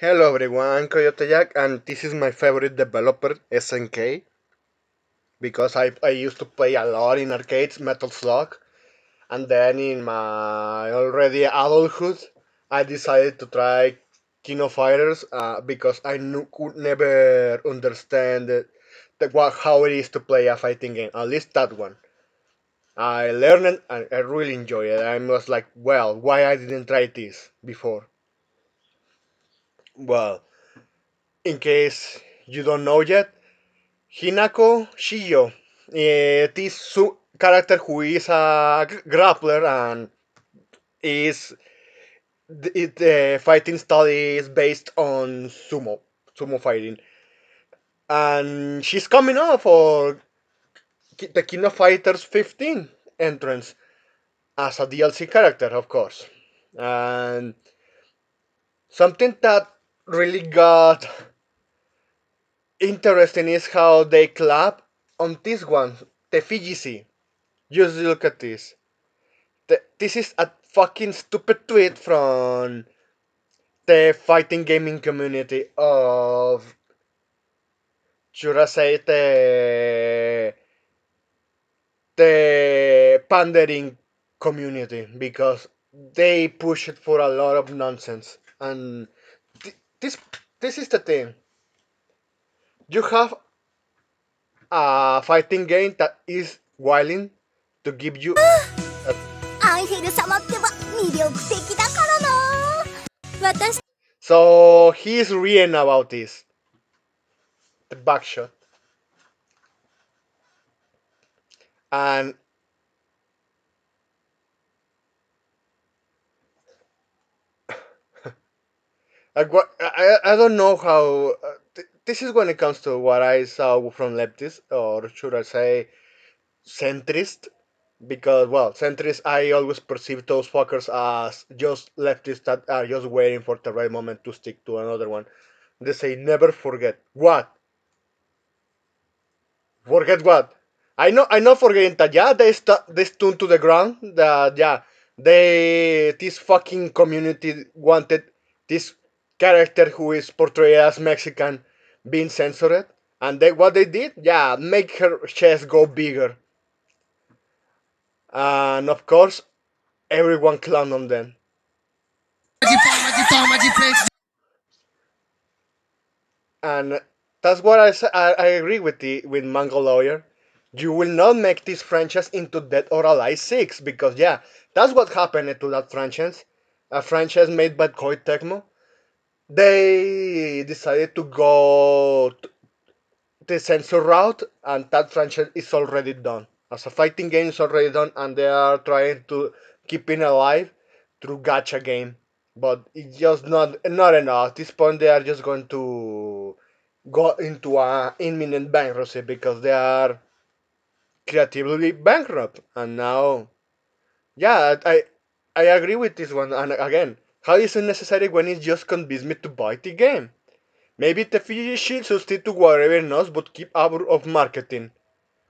Hello everyone, Coyote Jack, and this is my favorite developer, SNK, because I used to play a lot in arcades, Metal Slug, and then in my already adulthood, I decided to try King of Fighters because could never understand how it is to play a fighting game, at least that one. I learned it and I really enjoyed it. I was like, well, why I didn't try this before? Well, in case you don't know yet, Hinako Shiyo, this character who is a grappler and is the fighting style is based on sumo fighting, and she's coming off for the King of Fighters 15 entrance as a DLC character, of course, and something that really got interesting is how they clap on this one, the FGC. Just look at this. This is a fucking stupid tweet from the fighting gaming community of, should I say, the pandering community, because they push it for a lot of nonsense. And this this is the thing. You have a fighting game that is willing to give you a, アンヘル様ってば魅力的だからな。私 so he's reading about this, the backshot. And I don't know how. This is when it comes to what I saw from leftists, or should I say, centrist. Because, well, centrist, I always perceive those fuckers as just leftists that are just waiting for the right moment to stick to another one. They say, never forget. What? Forget what? I know forgetting that, yeah, they stood to the ground, that, yeah, this fucking community wanted this character who is portrayed as Mexican being censored, and what they did, yeah, make her chest go bigger, and of course, everyone clowned on them. And that's what I agree with with Mango Lawyer. You will not make this franchise into Dead or Alive 6, because, yeah, that's what happened to that franchise. A franchise made by Koei Tecmo. They decided to go the censor route, and that franchise is already done. As a fighting game, is already done, and they are trying to keep it alive through gacha game. But it's just not enough. At this point, they are just going to go into a imminent bankruptcy because they are creatively bankrupt. And now, yeah, I agree with this one. And again, how is it necessary when it just convinced me to buy the game? Maybe the Fiji should substitute to whatever knows, but keep out of marketing.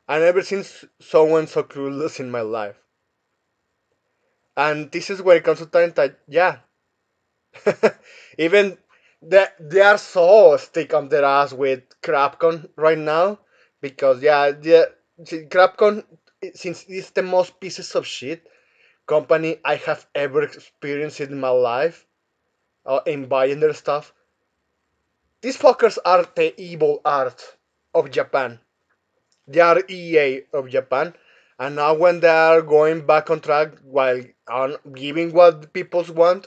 I never seen someone so clueless in my life. And this is where it comes to time that, yeah, even they are so stick on their ass with Crapcon right now, because, yeah, Crapcon, since it's the most pieces of shit company I have ever experienced in my life, in buying their stuff. These fuckers are the evil art of Japan. They are EA of Japan, and now when they are going back on track while giving what people want,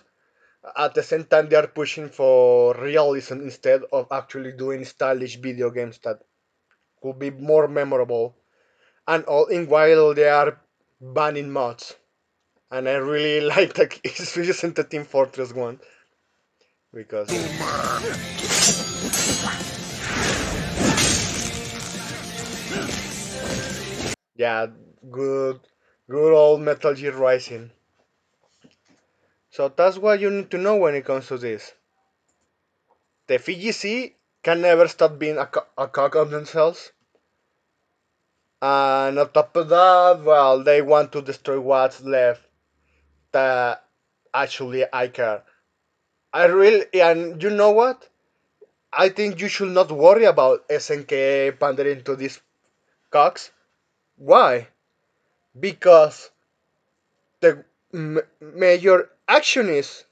at the same time they are pushing for realism instead of actually doing stylish video games that could be more memorable, and all in while they are banning mods. And I really like that, especially the Team Fortress one, because, yeah, good, good old Metal Gear Rising. So that's what you need to know when it comes to this. The FGC can never stop being a cock of themselves. And on top of that, well, they want to destroy what's left that actually I care. I really, and you know what? I think you should not worry about SNK pandering to these cocks. Why? Because the major actionist,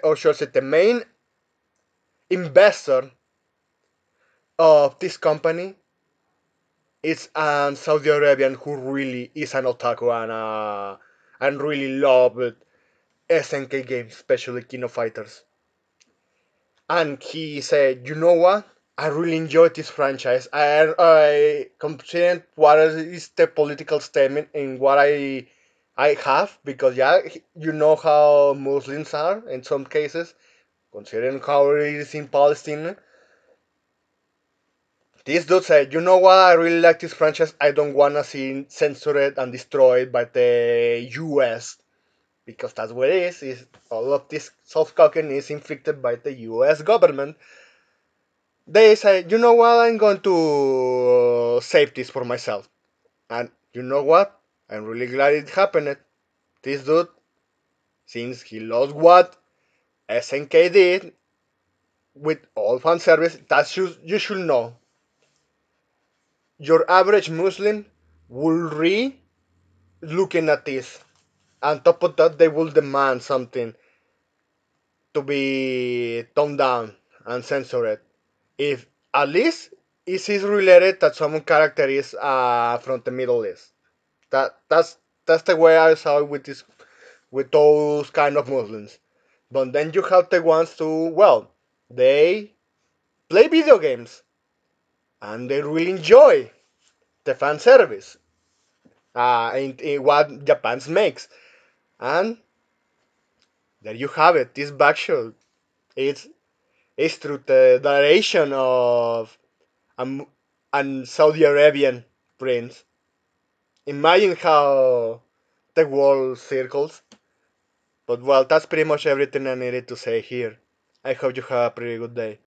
or should I say the main investor of this company is an Saudi Arabian who really is an otaku and really loved SNK games, especially King of Fighters. And he said, you know what? I really enjoyed this franchise. I consider what is the political statement in what I have because yeah, you know how Muslims are in some cases, considering how it is in Palestine. This dude said, you know what? I really like this franchise. I don't wanna see censored and destroyed by the U.S. because that's what it is. Is all of this soft cooking is inflicted by the U.S. government. They say, you know what, I'm going to save this for myself. And you know what? I'm really glad it happened. This dude, since he lost what SNK did with all fan service, that you should know. Your average Muslim will looking at this. On top of that, they will demand something to be toned down and censored. If at least it is related that some character is from the Middle East. That's the way I saw it with those kind of Muslims. But then you have the ones who, well, they play video games and they really enjoy the fan service in what Japan makes. And there you have it. This backshot it's it's through the direction of an, an Saudi Arabian prince. Imagine how the world circles. But well, that's pretty much everything I needed to say here. I hope you have a pretty good day.